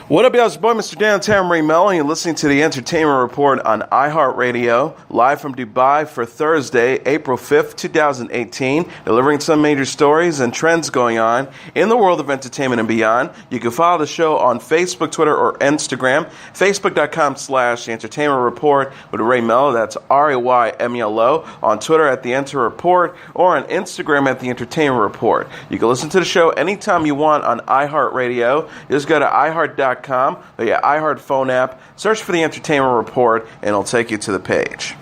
What up, y'all? It's your boy, Mr. Downtown Melo, and you're listening to the Entertainment Report on iHeartRadio, live from Dubai for Thursday, April 5th, 2018, delivering some major stories and trends going on in the world of entertainment and beyond. You can follow the show on Facebook, Twitter, or Instagram, facebook.com/Entertainment Report with Ray Melo, that's RAYMELO, on Twitter at The Enter Report, or on Instagram at The Entertainment Report. You can listen to the show anytime you want on iHeartRadio. Just go to iHeart.com, or your iHeart phone app, search for The Entertainment Report, and it'll take you to the page.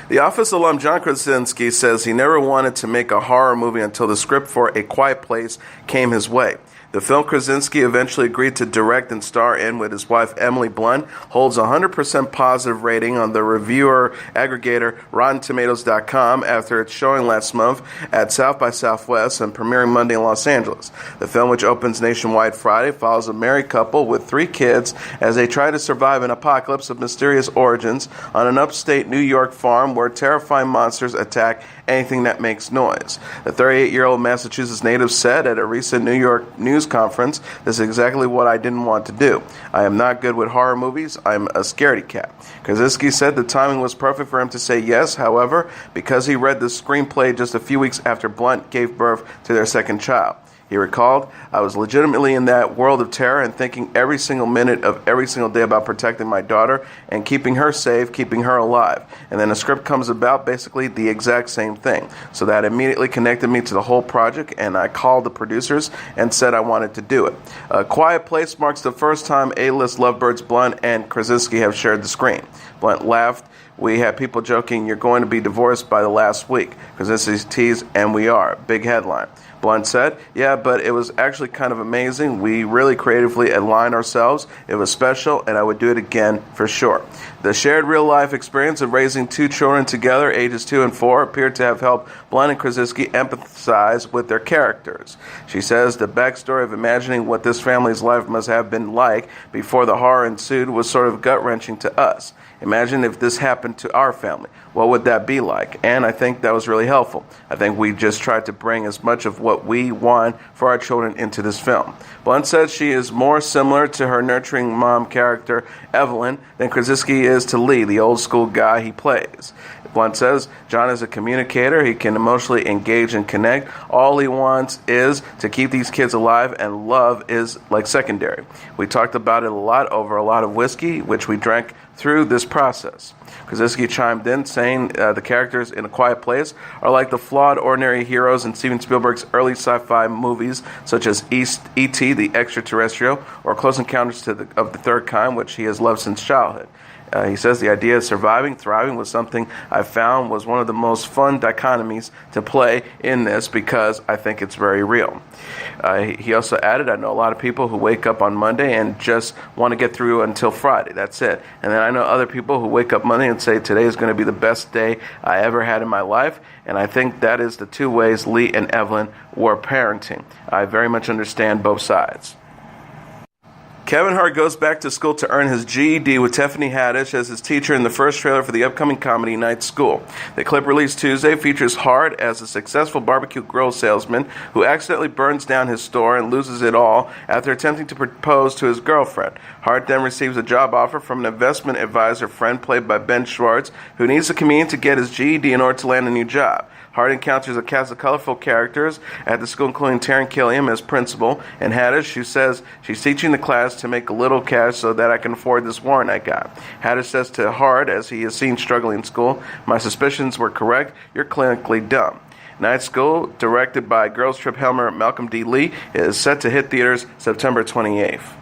The Office alum John Krasinski says he never wanted to make a horror movie until the script for A Quiet Place came his way. The film Krasinski eventually agreed to direct and star in with his wife Emily Blunt holds a 100% positive rating on the reviewer aggregator RottenTomatoes.com after its showing last month at South by Southwest and premiering Monday in Los Angeles. The film, which opens nationwide Friday, follows a married couple with 3 kids as they try to survive an apocalypse of mysterious origins on an upstate New York farm where terrifying monsters attack anything that makes noise. The 38-year-old Massachusetts native said at a recent New York news conference, "This is exactly what I didn't want to do. I am not good with horror movies. I'm a scaredy cat." Krasinski said the timing was perfect for him to say yes, however, because he read the screenplay just a few weeks after Blunt gave birth to their second child. He recalled, "I was legitimately in that world of terror and thinking every single minute of every single day about protecting my daughter and keeping her safe, keeping her alive. And then a script comes about, basically the exact same thing. So that immediately connected me to the whole project, and I called the producers and said I wanted to do it." A Quiet Place marks the first time A-list lovebirds Blunt and Krasinski have shared the screen. Blunt laughed, "We had people joking, 'You're going to be divorced by the last week.' Krasinski teased, 'And we are.' Big headline." Blunt said, "Yeah, but it was actually kind of amazing. We really creatively aligned ourselves. It was special, and I would do it again for sure." The shared real-life experience of raising 2 children together, ages 2 and 4, appeared to have helped Blunt and Krasinski empathize with their characters. She says, "The backstory of imagining what this family's life must have been like before the horror ensued was sort of gut-wrenching to us. Imagine if this happened to our family. What would that be like?" And I think that was really helpful. I think we just tried to bring as much of what we want for our children into this film. Blunt says she is more similar to her nurturing mom character, Evelyn, than Krasinski is to Lee, the old-school guy he plays. Blunt says, "John is a communicator. He can emotionally engage and connect. All he wants is to keep these kids alive, and love is like secondary. We talked about it a lot over a lot of whiskey, which we drank through this process." Krasinski chimed in, saying the characters in A Quiet Place are like the flawed, ordinary heroes in Steven Spielberg's early sci-fi movies, such as E.T. the Extraterrestrial, or Close Encounters of the Third Kind, which he has loved since childhood. He says the idea of surviving, thriving was something I found was one of the most fun dichotomies to play in this because I think it's very real. He also added, "I know a lot of people who wake up on Monday and just want to get through until Friday. That's it. And then I know other people who wake up Monday and say today is going to be the best day I ever had in my life. And I think that is the 2 ways Lee and Evelyn were parenting. I very much understand both sides." Kevin Hart goes back to school to earn his GED with Tiffany Haddish as his teacher in the first trailer for the upcoming comedy Night School. The clip released Tuesday features Hart as a successful barbecue grill salesman who accidentally burns down his store and loses it all after attempting to propose to his girlfriend. Hart then receives a job offer from an investment advisor friend played by Ben Schwartz, who needs a comedian to get his GED in order to land a new job. Hart encounters a cast of colorful characters at the school, including Taron Killam as principal, and Haddish, who says she's teaching the class to make a little cash so that I can afford this warrant I got. Haddish says to Hart, as he is seen struggling in school, "My suspicions were correct. You're clinically dumb." Night School, directed by Girls Trip Helmer Malcolm D. Lee, is set to hit theaters September 28th.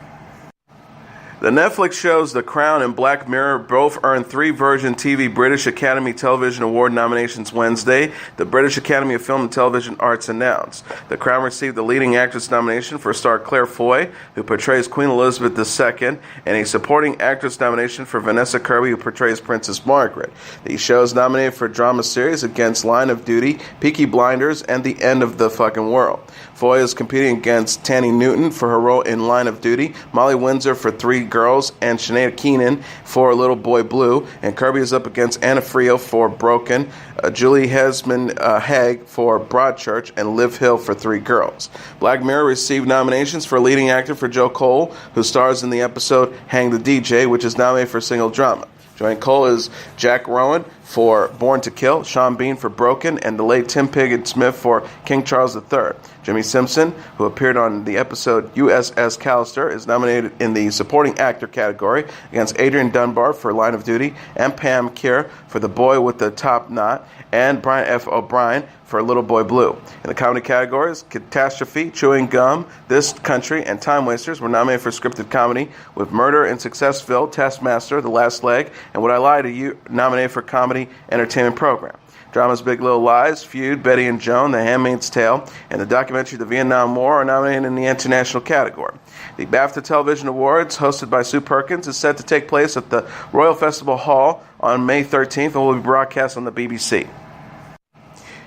The Netflix shows The Crown and Black Mirror both earned 3 Virgin TV British Academy Television Award nominations Wednesday, the British Academy of Film and Television Arts announced. The Crown received the leading actress nomination for star Claire Foy, who portrays Queen Elizabeth II, and a supporting actress nomination for Vanessa Kirby, who portrays Princess Margaret. The show is nominated for drama series against Line of Duty, Peaky Blinders, and The End of the Fucking World. Foy is competing against Tanny Newton for her role in Line of Duty, Molly Windsor for 3 Girls, and Shania Keenan for Little Boy Blue, and Kirby is up against Anna Frio for Broken, Julie Hesman Haig for Broadchurch, and Liv Hill for Three Girls. Black Mirror received nominations for leading actor for Joe Cole, who stars in the episode Hang the DJ, which is nominated for single drama. Joining Cole is Jack Rowan for Born to Kill, Sean Bean for Broken, and the late Tim Pigott-Smith for King Charles III. Jimmy Simpson, who appeared on the episode USS Callister, is nominated in the Supporting Actor category against Adrian Dunbar for Line of Duty, and Pam Keir for The Boy with the Top Knot, and Brian F. O'Brien for Little Boy Blue. In the comedy categories, Catastrophe, Chewing Gum, This Country, and Time Wasters were nominated for scripted comedy, with Murder in Successville, Taskmaster, The Last Leg, and Would I Lie to You nominated for comedy entertainment program. Dramas Big Little Lies, Feud, Betty and Joan, The Handmaid's Tale, and the documentary The Vietnam War are nominated in the international category. The BAFTA Television Awards, hosted by Sue Perkins, is set to take place at the Royal Festival Hall on May 13th and will be broadcast on the BBC.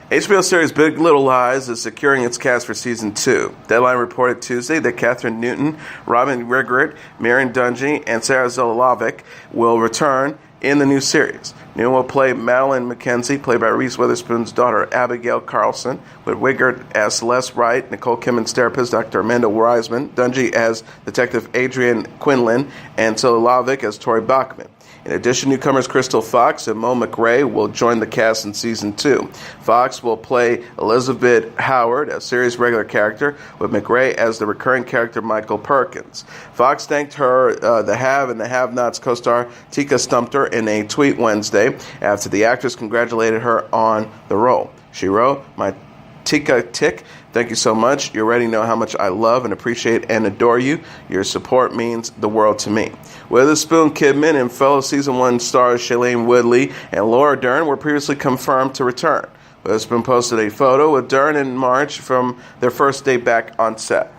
HBO series Big Little Lies is securing its cast for Season 2. Deadline reported Tuesday that Catherine Newton, Robin Rigert, Marion Dungy, and Sarah Zolovic will return in the new series. Newton will play Madeline Mackenzie, played by Reese Witherspoon's daughter Abigail Carlson, with Wigert as Celeste Wright, Nicole Kidman's therapist Dr. Amanda Wiseman, Dungy as Detective Adrian Quinlan, and Zolovic as Tori Bachman. In addition, newcomers Crystal Fox and Mo McRae will join the cast in Season 2. Fox will play Elizabeth Howard, a series regular character, with McRae as the recurring character Michael Perkins. Fox thanked her, the Have and the Have-Nots co-star Tika Stumpter in a tweet Wednesday after the actress congratulated her on the role. She wrote, "My Tika Tick, thank you so much. You already know how much I love and appreciate and adore you. Your support means the world to me." Witherspoon, Kidman, and fellow Season 1 stars Shailene Woodley and Laura Dern were previously confirmed to return. Witherspoon posted a photo with Dern in March from their first day back on set.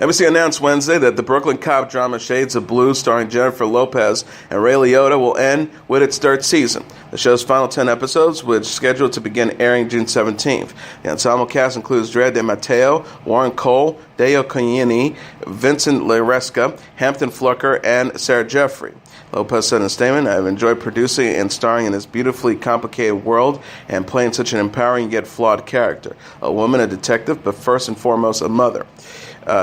NBC announced Wednesday that the Brooklyn cop drama Shades of Blue, starring Jennifer Lopez and Ray Liotta, will end with its third season. The show's final 10 episodes, which is scheduled to begin airing June 17th. The ensemble cast includes Drea De Matteo, Warren Cole, Deo Cognini, Vincent Laresca, Hampton Flucker, and Sarah Jeffrey. Lopez said in a statement, "I have enjoyed producing and starring in this beautifully complicated world and playing such an empowering yet flawed character. A woman, a detective, but first and foremost a mother."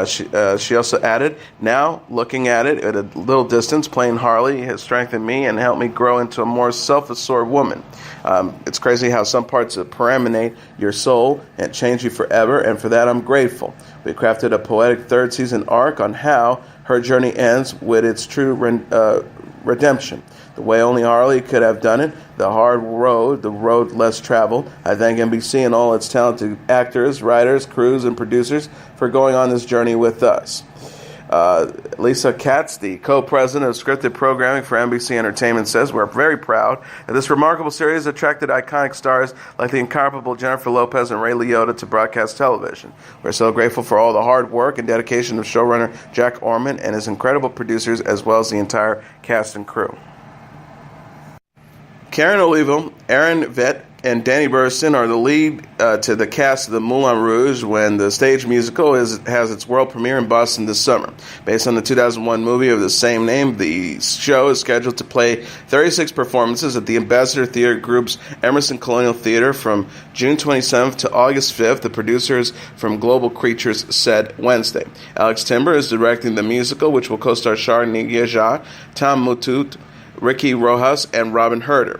She also added, "Now, looking at it at a little distance, playing Harley has strengthened me and helped me grow into a more self-assured woman. It's crazy how some parts permeate your soul and change you forever, and for that I'm grateful. We crafted a poetic third season arc on how her journey ends with its true redemption. The way only Harley could have done it, the hard road, the road less traveled. I thank NBC and all its talented actors, writers, crews, and producers for going on this journey with us." Lisa Katz, the co-president of scripted programming for NBC Entertainment, says, "We're very proud that this remarkable series attracted iconic stars like the incomparable Jennifer Lopez and Ray Liotta to broadcast television. We're so grateful for all the hard work and dedication of showrunner Jack Orman and his incredible producers, as well as the entire cast and crew." Karen Olivo, Aaron Tveit, and Danny Burstyn are the lead to the cast of the Moulin Rouge when the stage musical has its world premiere in Boston this summer. Based on the 2001 movie of the same name, the show is scheduled to play 36 performances at the Ambassador Theater Group's Emerson Colonial Theater from June 27th to August 5th, the producers from Global Creatures said Wednesday. Alex Timber is directing the musical, which will co-star Shar Nigeja, Tom Mutut, Ricky Rojas, and Robin Herder.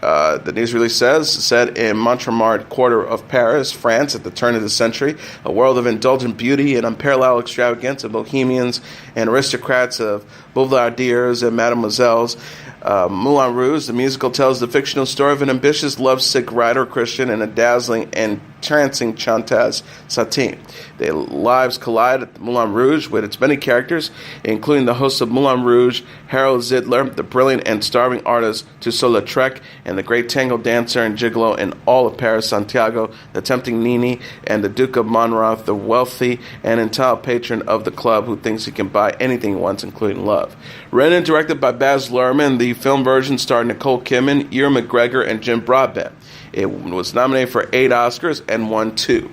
The news release says, set in Montreal quarter of Paris, France, at the turn of the century, a world of indulgent beauty and unparalleled extravagance of bohemians and aristocrats, of boulevardiers and mademoiselles. Moulin Rouge, the musical, tells the fictional story of an ambitious, lovesick writer Christian and a dazzling and entrancing Chantaz Satine. Their lives collide at the Moulin Rouge with its many characters, including the host of Moulin Rouge, Harold Zidler, the brilliant and starving artist Toussaint-Lautrec, and the great tango dancer and gigolo in all of Paris, Santiago, the tempting Nini, and the Duke of Monmouth, the wealthy and entitled patron of the club who thinks he can buy anything he wants, including love. Written and directed by Baz Luhrmann, the film version starred Nicole Kidman, Ewan McGregor, and Jim Broadbent. It was nominated for 8 Oscars and won 2.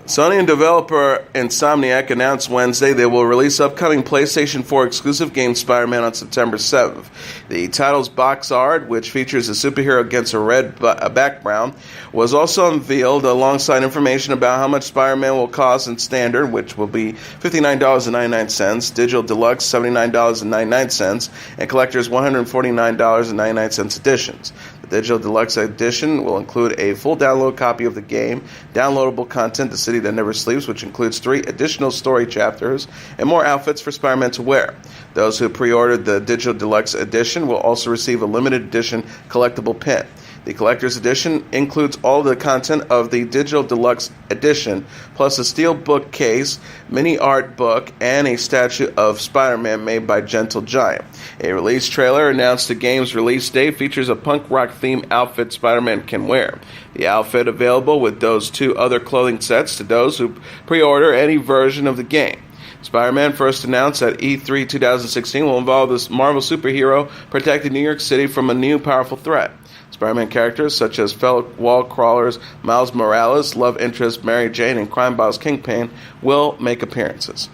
Sony and developer Insomniac announced Wednesday they will release upcoming PlayStation 4 exclusive game Spider-Man on September 7th. The title's box art, which features a superhero against a red background, was also unveiled alongside information about how much Spider-Man will cost in standard, which will be $59.99, digital deluxe $79.99, and collector's $149.99 editions. The Digital Deluxe Edition will include a full download copy of the game, downloadable content, The City That Never Sleeps, which includes 3 additional story chapters, and more outfits for Spider-Man to wear. Those who pre-ordered the Digital Deluxe Edition will also receive a limited edition collectible pin. The Collector's Edition includes all the content of the Digital Deluxe Edition, plus a steel bookcase, mini art book, and a statue of Spider-Man made by Gentle Giant. A release trailer announced the game's release date features a punk rock themed outfit Spider-Man can wear. The outfit available with those 2 other clothing sets to those who pre-order any version of the game. Spider-Man, first announced at E3 2016, will involve this Marvel superhero protecting New York City from a new powerful threat. Spider-Man characters such as fellow wall crawlers Miles Morales, love interest Mary Jane, and crime boss Kingpin will make appearances.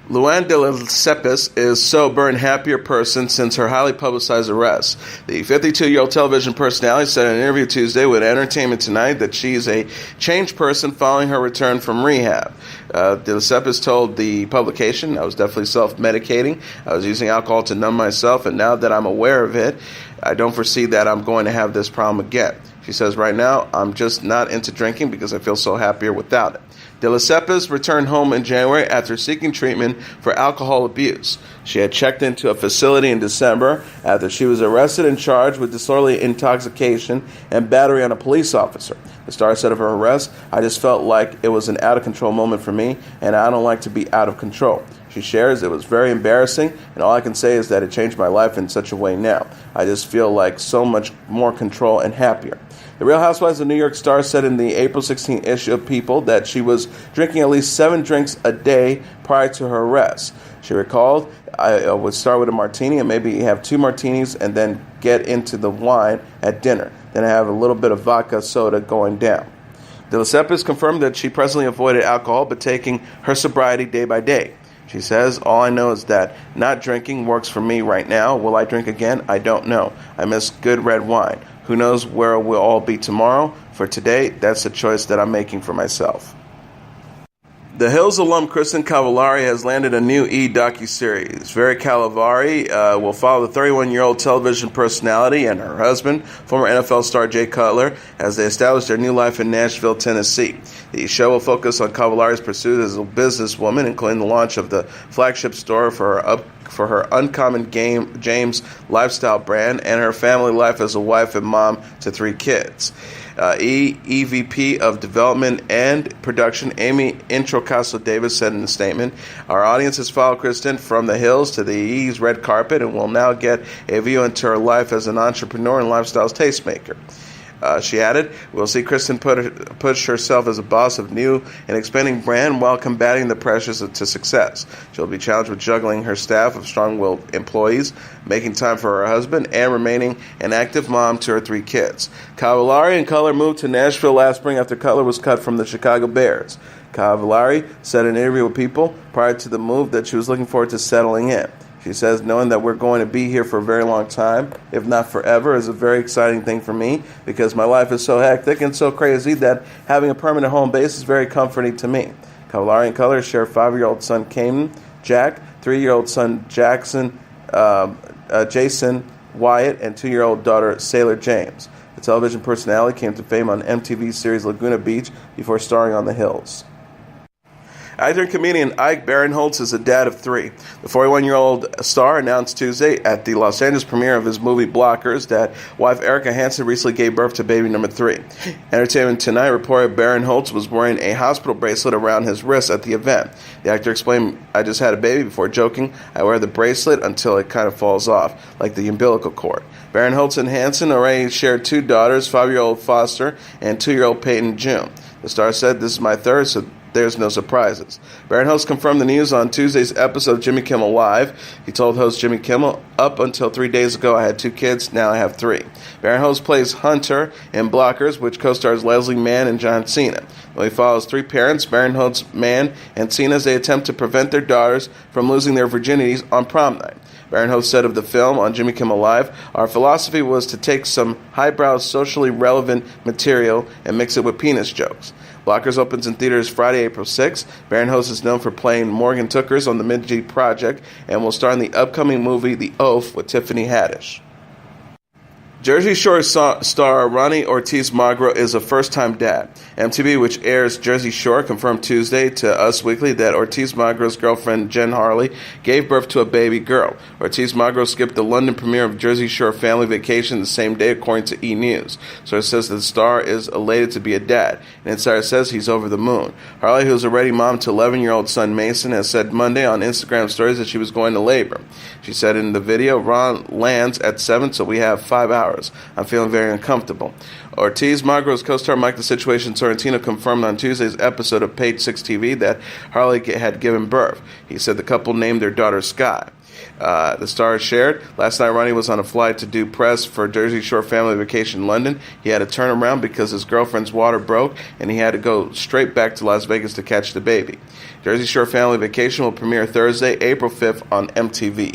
Luann de Lesseps is sober and happier person since her highly publicized arrest. The 52-year-old television personality said in an interview Tuesday with Entertainment Tonight that she's a changed person following her return from rehab. De Lesseps told the publication, "I was definitely self-medicating. I was using alcohol to numb myself, and now that I'm aware of it, I don't foresee that I'm going to have this problem again." She says, "Right now, I'm just not into drinking because I feel so happier without it." De Lesseps returned home in January after seeking treatment for alcohol abuse. She had checked into a facility in December after she was arrested and charged with disorderly intoxication and battery on a police officer. The star said of her arrest, "I just felt like it was an out-of-control moment for me, and I don't like to be out of control." She shares, "It was very embarrassing, and all I can say is that it changed my life in such a way now. I just feel like so much more control and happier." The Real Housewives of New York star said in the April 16 issue of People that she was drinking at least 7 drinks a day prior to her arrest. She recalled, "I would start with a martini and maybe have 2 martinis and then get into the wine at dinner. Then I have a little bit of vodka soda going down." De Lesseps confirmed that she presently avoided alcohol but taking her sobriety day by day. She says, "All I know is that not drinking works for me right now. Will I drink again? I don't know. I miss good red wine. Who knows where we'll all be tomorrow? For today, that's the choice that I'm making for myself." The Hills alum Kristin Cavallari has landed a new docuseries. Very Cavallari will follow the 31-year-old television personality and her husband, former NFL star Jay Cutler, as they establish their new life in Nashville, Tennessee. The show will focus on Cavallari's pursuit as a businesswoman, including the launch of the flagship store for her Uncommon James lifestyle brand, and her family life as a wife and mom to 3 kids. EVP of Development and Production Amy Introcaso-Davis said in a statement, "Our audience has followed Kristin from the Hills to the E's red carpet and will now get a view into her life as an entrepreneur and lifestyle tastemaker." She added, "We'll see Kristin push herself as a boss of new and expanding brand while combating the pressures to success. She'll be challenged with juggling her staff of strong-willed employees, making time for her husband, and remaining an active mom to her 3 kids." Cavallari and Cutler moved to Nashville last spring after Cutler was cut from the Chicago Bears. Cavallari said in an interview with People prior to the move that she was looking forward to settling in. She says, "Knowing that we're going to be here for a very long time, if not forever, is a very exciting thing for me because my life is so hectic and so crazy that having a permanent home base is very comforting to me." Cavallari and Cutler share 5-year-old son Caden Jack, 3-year-old son Jason Wyatt, and 2-year-old daughter Sailor James. The television personality came to fame on MTV series Laguna Beach before starring on The Hills. Actor and comedian Ike Barinholtz is a dad of 3. The 41-year-old star announced Tuesday at the Los Angeles premiere of his movie Blockers that wife Erica Hansen recently gave birth to baby number 3. Entertainment Tonight reported Barinholtz was wearing a hospital bracelet around his wrist at the event. The actor explained, "I just had a baby," before joking, "I wear the bracelet until it kind of falls off, like the umbilical cord." Barinholtz and Hansen already shared 2 daughters, 5-year-old Foster and 2-year-old Peyton June. The star said, "This is my 3rd, so there's no surprises. Barinholtz confirmed the news on Tuesday's episode of Jimmy Kimmel Live. He told host Jimmy Kimmel, "Up until 3 days ago, I had 2 kids. Now I have 3. Barinholtz plays Hunter in Blockers, which co-stars Leslie Mann and John Cena. Though he follows 3 parents, Barinholtz, Mann, and Cena, as they attempt to prevent their daughters from losing their virginities on prom night. Barinholtz said of the film on Jimmy Kimmel Live, "Our philosophy was to take some highbrow, socially relevant material and mix it with penis jokes." Blockers opens in theaters Friday, April 6th. Barinholtz is known for playing Morgan Tookers on the Midgey Project and will star in the upcoming movie The Oath with Tiffany Haddish. Jersey Shore star Ronnie Ortiz-Magro is a first-time dad. MTV, which airs Jersey Shore, confirmed Tuesday to Us Weekly that Ortiz-Magro's girlfriend, Jen Harley, gave birth to a baby girl. Ortiz-Magro skipped the London premiere of Jersey Shore Family Vacation the same day, according to E! News. Source says the star is elated to be a dad. An insider says he's over the moon. Harley, who's already mom to 11-year-old son Mason, has said Monday on Instagram stories that she was going to labor. She said in the video, "Ron lands at 7, so we have 5 hours. I'm feeling very uncomfortable." Ortiz-Magro's co-star Mike the Situation Sorrentino confirmed on Tuesday's episode of Page 6 TV that Harley had given birth. He said the couple named their daughter Sky. The star shared, "Last night Ronnie was on a flight to do press for Jersey Shore Family Vacation London. He had to turn around because his girlfriend's water broke and he had to go straight back to Las Vegas to catch the baby." Jersey Shore Family Vacation will premiere Thursday, April 5th on MTV.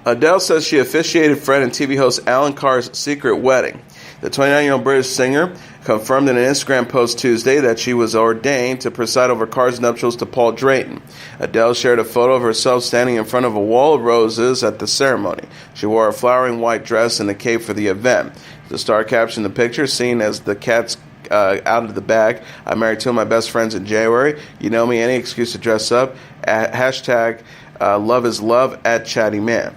Adele says she officiated friend and TV host Alan Carr's secret wedding. The 29-year-old British singer confirmed in an Instagram post Tuesday that she was ordained to preside over Carr's nuptials to Paul Drayton. Adele shared a photo of herself standing in front of a wall of roses at the ceremony. She wore a flowering white dress and a cape for the event. The star captioned the picture, seen as the cat's out of the bag. "I married 2 of my best friends in January. You know me, any excuse to dress up. Hashtag love is love at Chatty Man."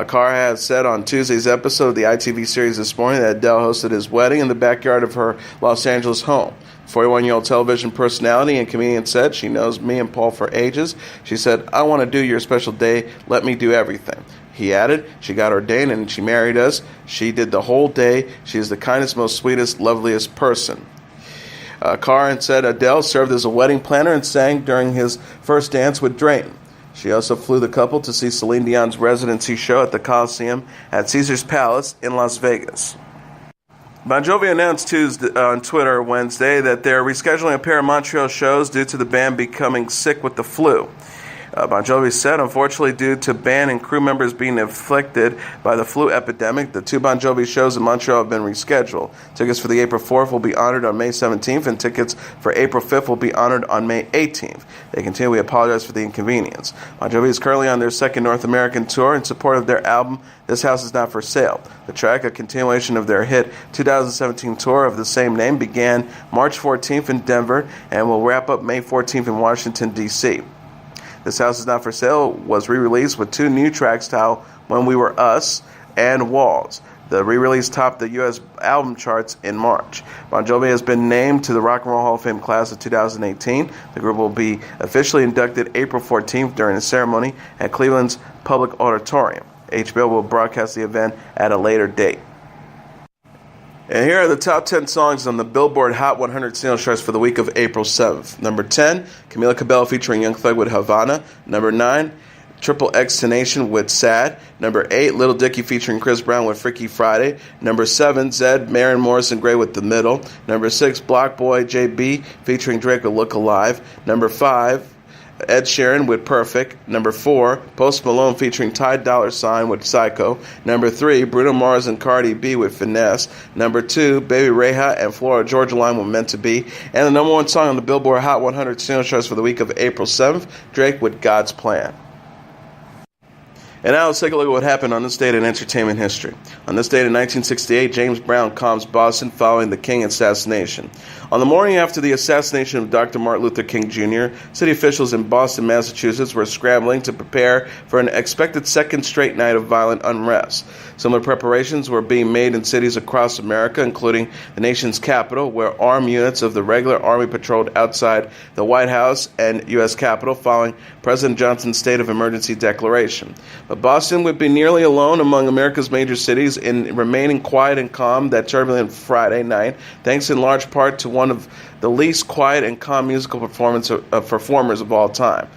Carr has said on Tuesday's episode of the ITV series This Morning that Adele hosted his wedding in the backyard of her Los Angeles home. 41-year-old television personality and comedian said, "She knows me and Paul for ages. She said, 'I want to do your special day. Let me do everything.' He added, 'She got ordained and she married us. She did the whole day. She is the kindest, most sweetest, loveliest person.'" Carr said Adele served as a wedding planner and sang during his first dance with Drayton. She also flew the couple to see Celine Dion's residency show at the Coliseum at Caesars Palace in Las Vegas. Bon Jovi announced Tuesday on Twitter Wednesday that they're rescheduling a pair of Montreal shows due to the band becoming sick with the flu. Bon Jovi said, "Unfortunately, due to band and crew members being afflicted by the flu epidemic, the 2 Bon Jovi shows in Montreal have been rescheduled. Tickets for the April 4th will be honored on May 17th, and tickets for April 5th will be honored on May 18th. They continue, "We apologize for the inconvenience." Bon Jovi is currently on their 2nd North American tour in support of their album, This House Is Not For Sale. The track, a continuation of their hit 2017 tour of the same name, began March 14th in Denver and will wrap up May 14th in Washington, D.C. This House Is Not For Sale was re-released with 2 new tracks titled When We Were Us and Walls. The re-release topped the U.S. album charts in March. Bon Jovi has been named to the Rock and Roll Hall of Fame class of 2018. The group will be officially inducted April 14th during a ceremony at Cleveland's Public Auditorium. HBO will broadcast the event at a later date. And here are the top 10 songs on the Billboard Hot 100 singles charts for the week of April 7th. Number 10, Camila Cabello featuring Young Thug with Havana. Number 9, Triple X Tenation with Sad. Number 8, Little Dicky featuring Chris Brown with Freaky Friday. Number 7, Zed, Maren Morrison Gray with The Middle. Number 6, Block Boy JB featuring Drake with Look Alive. Number 5, Ed Sheeran with Perfect. Number 4, Post Malone featuring Ty Dolla $ign with Psycho. Number 3, Bruno Mars and Cardi B with Finesse. Number 2, Baby Rayha and Florida Georgia Line with Meant to Be. And the number 1 song on the Billboard Hot 100 singles charts for the week of April 7th, Drake with God's Plan. And now let's take a look at what happened on this date in entertainment history. On this date in 1968, James Brown calms Boston following the King assassination. On the morning after the assassination of Dr. Martin Luther King Jr., city officials in Boston, Massachusetts were scrambling to prepare for an expected second straight night of violent unrest. Similar preparations were being made in cities across America, including the nation's capital, where armed units of the regular army patrolled outside the White House and U.S. Capitol following President Johnson's state of emergency declaration. But Boston would be nearly alone among America's major cities in remaining quiet and calm that turbulent Friday night, thanks in large part to one one of the least quiet and calm musical performers of all time.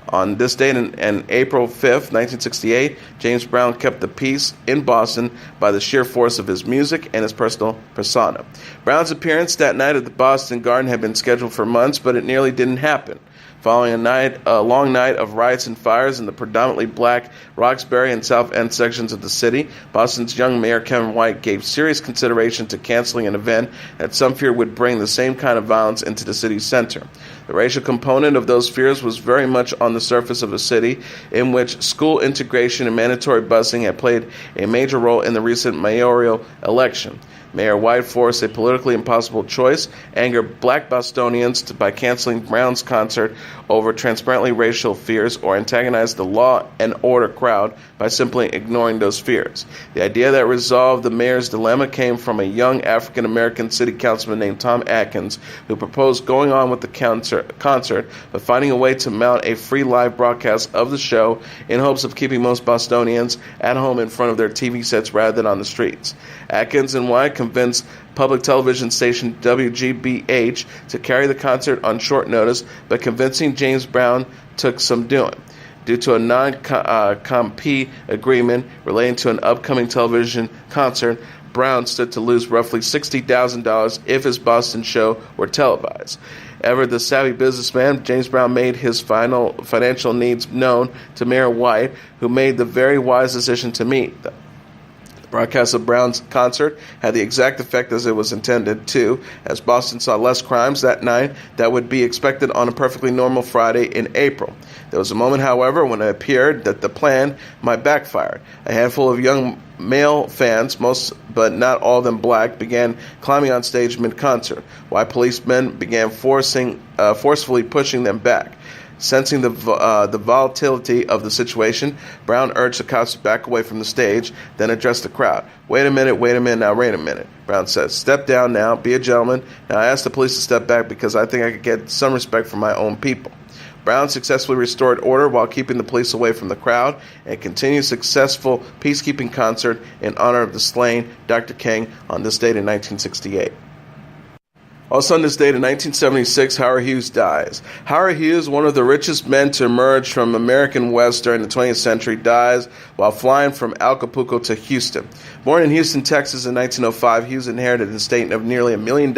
On this date, in April 5th, 1968, James Brown kept the peace in Boston by the sheer force of his music and his personal persona. Brown's appearance that night at the Boston Garden had been scheduled for months, but it nearly didn't happen. Following a long night of riots and fires in the predominantly black Roxbury and South End sections of the city, Boston's young mayor Kevin Hart gave serious consideration to canceling an event that some feared would bring the same kind of violence into the city's center. The racial component of those fears was very much on the surface of a city in which school integration and mandatory busing had played a major role in the recent mayoral election. Mayor White forced a politically impossible choice, angered black Bostonians by canceling Brown's concert over transparently racial fears, or antagonized the law and order crowd by simply ignoring those fears. The idea that resolved the mayor's dilemma came from a young African-American city councilman named Tom Atkins, who proposed going on with the concert but finding a way to mount a free live broadcast of the show in hopes of keeping most Bostonians at home in front of their TV sets rather than on the streets. Atkins and White convinced public television station WGBH to carry the concert on short notice, but convincing James Brown took some doing. Due to a non-compete agreement relating to an upcoming television concert, Brown stood to lose roughly $60,000 if his Boston show were televised. Ever the savvy businessman, James Brown made his financial needs known to Mayor White, who made the very wise decision to meet them. Broadcast of Brown's concert had the exact effect as it was intended to, as Boston saw less crimes that night that would be expected on a perfectly normal Friday in April. There was a moment, however, when it appeared that the plan might backfire. A handful of young male fans, most but not all of them black, began climbing on stage mid-concert, while policemen began forcefully pushing them back. Sensing the volatility of the situation, Brown urged the cops to back away from the stage, then addressed the crowd. Wait a minute, now wait a minute, Brown said. Step down now, be a gentleman. Now I asked the police to step back because I think I could get some respect from my own people. Brown successfully restored order while keeping the police away from the crowd and continued successful peacekeeping concert in honor of the slain Dr. King on this date in 1968. Also on this date in 1976, Howard Hughes dies. Howard Hughes, one of the richest men to emerge from American West during the 20th century, dies while flying from Acapulco to Houston. Born in Houston, Texas in 1905, Hughes inherited an estate of nearly $1 million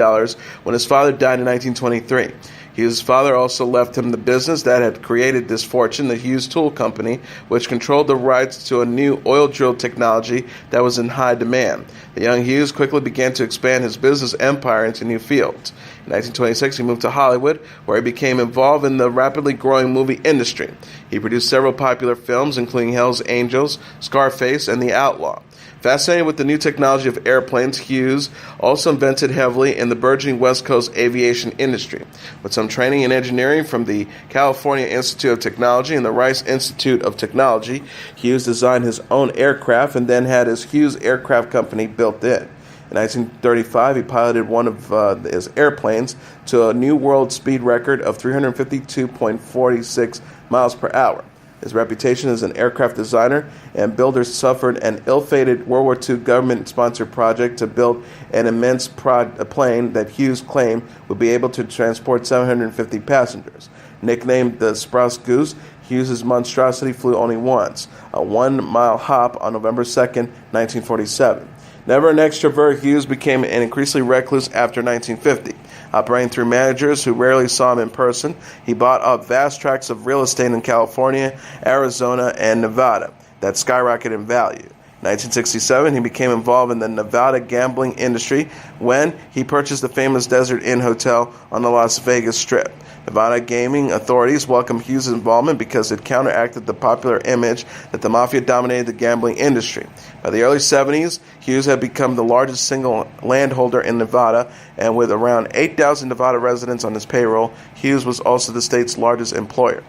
when his father died in 1923. Hughes' father also left him the business that had created this fortune, the Hughes Tool Company, which controlled the rights to a new oil drill technology that was in high demand. The young Hughes quickly began to expand his business empire into new fields. In 1926, he moved to Hollywood, where he became involved in the rapidly growing movie industry. He produced several popular films, including Hell's Angels, Scarface, and The Outlaw. Fascinated with the new technology of airplanes, Hughes also invested heavily in the burgeoning West Coast aviation industry. With some training in engineering from the California Institute of Technology and the Rice Institute of Technology, Hughes designed his own aircraft and then had his Hughes Aircraft Company built in. In 1935, he piloted one of his airplanes to a new world speed record of 352.46 miles per hour. His reputation as an aircraft designer and builder suffered an ill-fated World War II government-sponsored project to build an immense plane that Hughes claimed would be able to transport 750 passengers. Nicknamed the Sprouse Goose, Hughes' monstrosity flew only once, a 1-mile hop on November 2, 1947. Never an extrovert, Hughes became an increasingly recluse after 1950. Operating through managers who rarely saw him in person, he bought up vast tracts of real estate in California, Arizona, and Nevada that skyrocketed in value. In 1967, he became involved in the Nevada gambling industry when he purchased the famous Desert Inn Hotel on the Las Vegas Strip. Nevada gaming authorities welcomed Hughes' involvement because it counteracted the popular image that the mafia dominated the gambling industry. By the early 70s, Hughes had become the largest single landholder in Nevada, and with around 8,000 Nevada residents on his payroll, Hughes was also the state's largest employer.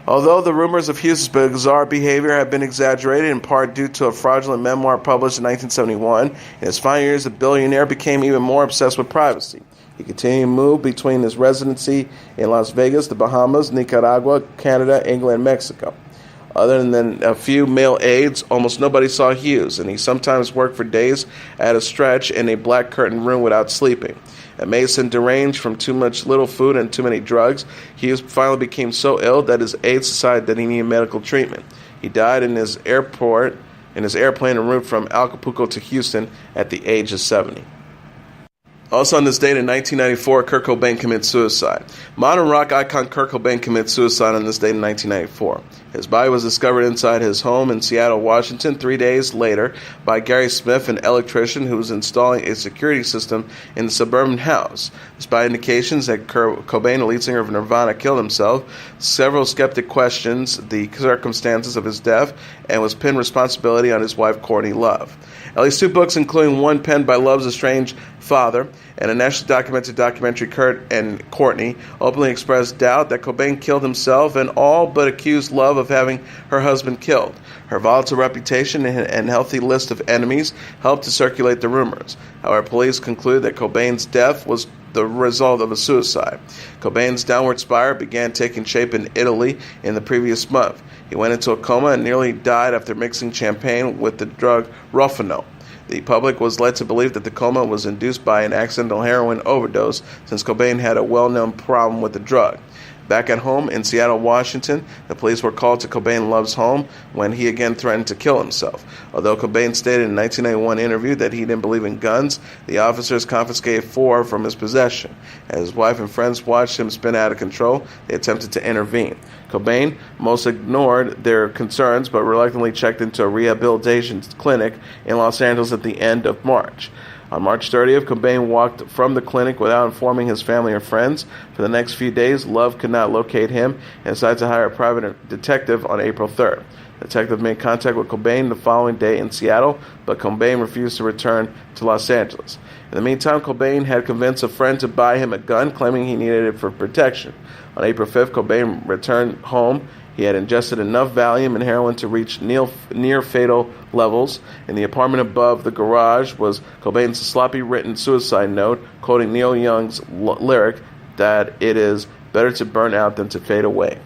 Although the rumors of Hughes' bizarre behavior have been exaggerated, in part due to a fraudulent memoir published in 1971, in his final years, the billionaire became even more obsessed with privacy. He continued to move between his residency in Las Vegas, the Bahamas, Nicaragua, Canada, England, and Mexico. Other than a few male aides, almost nobody saw Hughes, and he sometimes worked for days at a stretch in a black curtained room without sleeping. Mason deranged from too much little food and too many drugs, Hughes finally became so ill that his aides decided that he needed medical treatment. He died in his airplane en route from Acapulco to Houston at the age of 70. Also on this date in 1994, Kurt Cobain commits suicide. Modern rock icon Kurt Cobain commits suicide on this date in 1994. His body was discovered inside his home in Seattle, Washington, 3 days later by Gary Smith, an electrician who was installing a security system in the suburban house. Despite indications that Kurt Cobain, the lead singer of Nirvana, killed himself, several skeptics questioned the circumstances of his death and was pinned responsibility on his wife, Courtney Love. At least 2 books, including one penned by Love's estranged father and a nationally documented documentary, Kurt and Courtney, openly expressed doubt that Cobain killed himself and all but accused Love of having her husband killed. Her volatile reputation and healthy list of enemies helped to circulate the rumors. However, police conclude that Cobain's death was the result of a suicide. Cobain's downward spiral began taking shape in Italy in the previous month. He went into a coma and nearly died after mixing champagne with the drug Ruffino. The public was led to believe that the coma was induced by an accidental heroin overdose, since Cobain had a well-known problem with the drug. Back at home in Seattle, Washington, the police were called to Cobain and Love's home when he again threatened to kill himself. Although Cobain stated in a 1991 interview that he didn't believe in guns, the officers confiscated 4 from his possession. As his wife and friends watched him spin out of control, they attempted to intervene. Cobain most ignored their concerns but reluctantly checked into a rehabilitation clinic in Los Angeles at the end of March. On March 30th, Cobain walked from the clinic without informing his family or friends. For the next few days, Love could not locate him and decided to hire a private detective on April 3rd. The detective made contact with Cobain the following day in Seattle, but Cobain refused to return to Los Angeles. In the meantime, Cobain had convinced a friend to buy him a gun, claiming he needed it for protection. On April 5th, Cobain returned home. He had ingested enough Valium and heroin to reach near-fatal levels. In the apartment above the garage was Cobain's sloppy written suicide note, quoting Neil Young's lyric that it is better to burn out than to fade away.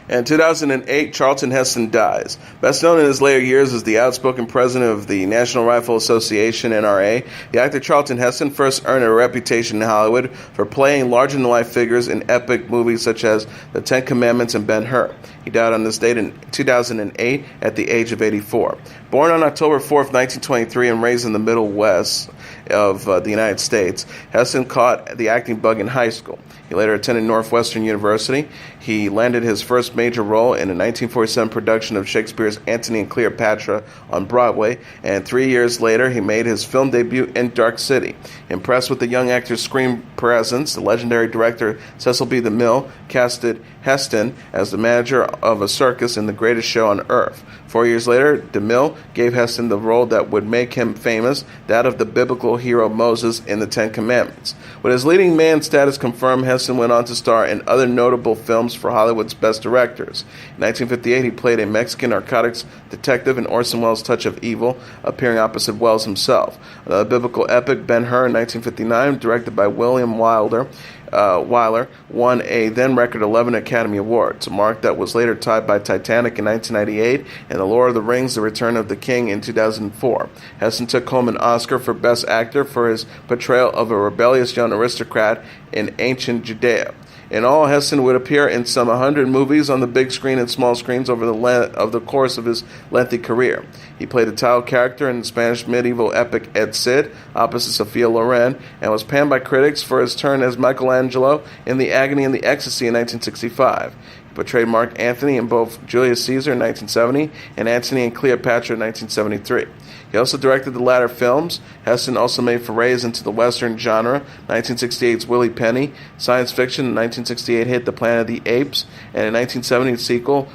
In 2008, Charlton Heston dies. Best known in his later years as the outspoken president of the National Rifle Association, NRA, the actor Charlton Heston first earned a reputation in Hollywood for playing larger-than-life figures in epic movies such as The Ten Commandments and Ben-Hur. He died on this date in 2008 at the age of 84. Born on October 4th, 1923, and raised in the Middle West of the United States, Heston caught the acting bug in high school. He later attended Northwestern University. He landed his first major role in a 1947 production of Shakespeare's Antony and Cleopatra on Broadway, and 3 years later he made his film debut in Dark City. Impressed with the young actor's screen presence, the legendary director Cecil B. DeMille casted Heston as the manager of a circus in The Greatest Show on Earth. 4 years later, DeMille gave Heston the role that would make him famous, that of the biblical hero Moses in the Ten Commandments. With his leading man status confirmed, Heston went on to star in other notable films for Hollywood's best directors. In 1958, he played a Mexican narcotics detective in Orson Welles' Touch of Evil, appearing opposite Welles himself. Another biblical epic, Ben-Hur, in 1959, directed by William Wyler, won a then-record 11 Academy Awards, a mark that was later tied by Titanic in 1998 and The Lord of the Rings, The Return of the King in 2004. Heston took home an Oscar for Best Actor for his portrayal of a rebellious young aristocrat in ancient Judea. In all, Heston would appear in some 100 movies on the big screen and small screens over the course of his lengthy career. He played a title character in the Spanish medieval epic El Cid, opposite Sophia Loren, and was panned by critics for his turn as Michelangelo in The Agony and the Ecstasy in 1965. He portrayed Mark Antony in both Julius Caesar in 1970 and Antony and Cleopatra in 1973. He also directed the latter films. Heston also made forays into the Western genre, 1968's Willie Penny, science fiction, 1968 hit The Planet of the Apes, and in 1970's sequel,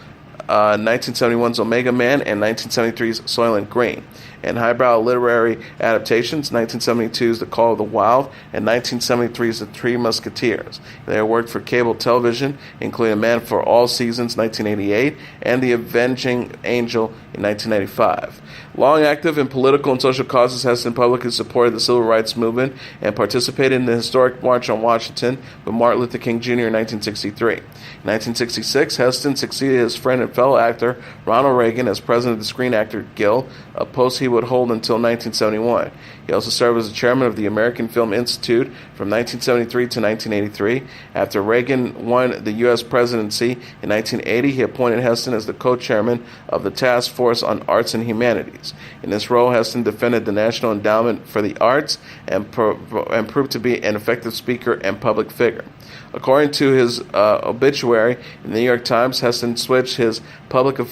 1971's Omega Man, and 1973's Soylent Green. and highbrow literary adaptations. 1972's The Call of the Wild, and 1973's The Three Musketeers. They worked for cable television, including A Man for All Seasons, 1988, and The Avenging Angel in 1995. Long active in political and social causes, Heston publicly supported the civil rights movement and participated in the historic March on Washington with Martin Luther King Jr. in 1963. In 1966, Heston succeeded his friend and fellow actor Ronald Reagan as president of the Screen Actor Guild, a post he would hold until 1971. He also served as the chairman of the American Film Institute from 1973 to 1983. After Reagan won the U.S. presidency in 1980, he appointed Heston as the co-chairman of the Task Force on Arts and Humanities. In this role, Heston defended the National Endowment for the Arts and proved to be an effective speaker and public figure. According to his obituary in the New York Times, Heston switched his political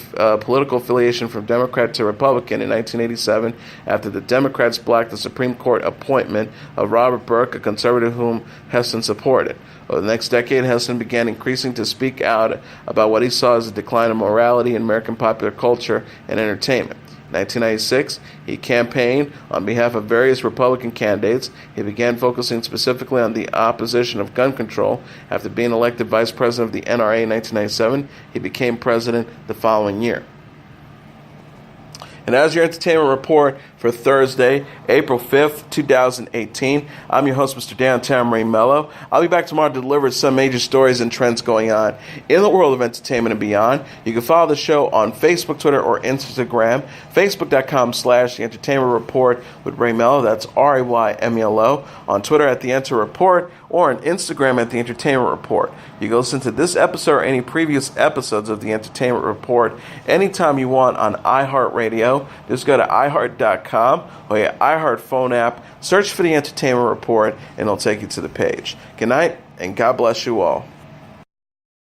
affiliation from Democrat to Republican in 1987 after the Democrats blocked the Supreme Court appointment of Robert Burke, a conservative whom Heston supported. Over the next decade, Heston began increasingly to speak out about what he saw as a decline in morality in American popular culture and entertainment. In 1996, he campaigned on behalf of various Republican candidates. He began focusing specifically on the opposition of gun control. After being elected vice president of the NRA in 1997, he became president the following year. And as your entertainment report for Thursday, April 5th, 2018, I'm your host, Mr. Downtown Ray Melo. I'll be back tomorrow to deliver some major stories and trends going on in the world of entertainment and beyond. You can follow the show on Facebook, Twitter, or Instagram. Facebook.com/The Entertainment Report with Ray Melo. That's RAYMELO. On Twitter at The Enter Report, or on Instagram at The Entertainment Report. You can listen to this episode or any previous episodes of The Entertainment Report anytime you want on iHeartRadio. Just go to iHeart.com or your iHeart phone app, search for The Entertainment Report, and it'll take you to the page. Good night, and God bless you all.